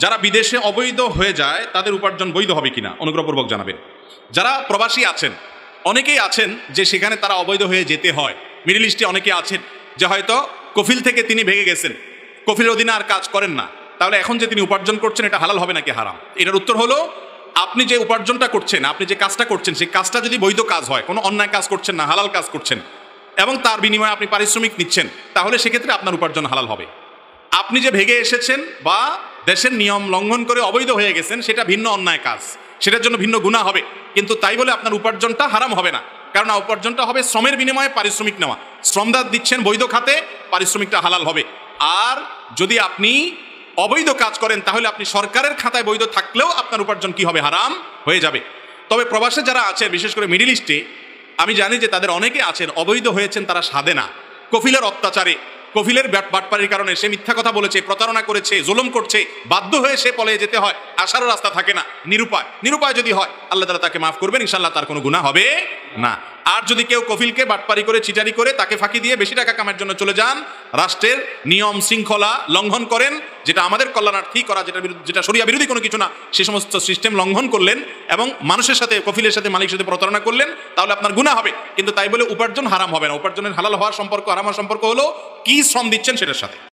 যারা বিদেশে অবৈধ হয়ে যায় তাদের উপার্জন বৈধ হবে কিনা অনুগ্রহপূর্বক জানাবেন। যারা প্রবাসী আছেন, অনেকেই আছেন যে সেখানে তারা অবৈধ হয়ে যেতে হয়। মিডল ইস্টে অনেকে আছেন যে হয়তো কফিল থেকে তিনি ভেঙে গেছেন, কফিলের অধীনে আর কাজ করেন না, তাহলে এখন যে তিনি উপার্জন করছেন এটা হালাল হবে নাকি হারাম? এটার উত্তর হলো, আপনি যে উপার্জনটা করছেন, আপনি যে কাজটা করছেন, সেই কাজটা যদি বৈধ কাজ হয়, কোনো অন্যায় কাজ করছেন না, হালাল কাজ করছেন এবং তার বিনিময়ে আপনি পারিশ্রমিক নিচ্ছেন, তাহলে সেক্ষেত্রে আপনার উপার্জন হালাল হবে। আপনি যে ভেগে এসেছেন বা দেশের নিয়ম লঙ্ঘন করে অবৈধ হয়ে গেছেন, সেটা ভিন্ন অন্যায় কাজ, সেটার জন্য ভিন্ন গুনাহ হবে, কিন্তু তাই বলে আপনার উপার্জনটা হারাম হবে না। কারণ উপার্জনটা হবে শ্রমের বিনিময়ে পারিশ্রমিক নেওয়া, শ্রমদান দিচ্ছেন বৈধ খাতে, পারিশ্রমিকটা হালাল হবে। আর যদি আপনি অবৈধ কাজ করেন তাহলে আপনি সরকারের খাতায় বৈধ থাকলেও আপনার উপার্জন কি হবে? হারাম হয়ে যাবে। তবে প্রবাসে যারা আছেন, বিশেষ করে মিডল ইস্টে, আমি জানি যে তাদের অনেকে আছেন অবৈধ হয়েছেন, তারা সাধে না, কফিলের অত্যাচারে, কফিলের বাটপাড়ির কারণে সে মিথ্যা কথা বলেছে, প্রতারণা করেছে, জুলুম করছে, বাধ্য হয়ে সে পলায়ে যেতে হয়, আসারও রাস্তা থাকে না, নিরুপায় যদি হয়, আল্লাহ তাআলা তাকে মাফ করবেন, ইনশাআল্লাহ তার কোনো গুনাহ হবে না। আর যদি কেউ কফিলকে বাটপাড়ি করে, চিটারি করে, তাকে ফাঁকি দিয়ে বেশি টাকা কামার জন্য চলে যান, রাষ্ট্রের নিয়ম শৃঙ্খলা লঙ্ঘন করেন, যেটা আমাদের কল্যাণার্থী করা, যেটা শরিয়া বিরোধী কোনো কিছু না, সে সমস্ত সিস্টেম লঙ্ঘন করলেন এবং মানুষের সাথে, কফিলের সাথে, মালিকের সাথে প্রতারণা করলেন, তাহলে আপনার গুনাহ হবে। কিন্তু তাই বলে উপার্জন হারাম হবে না। উপার্জনের হালাল হওয়ার সম্পর্ক, হারাম হওয়ার সম্পর্ক হলো কি শ্রম দিচ্ছেন সেটার সাথে।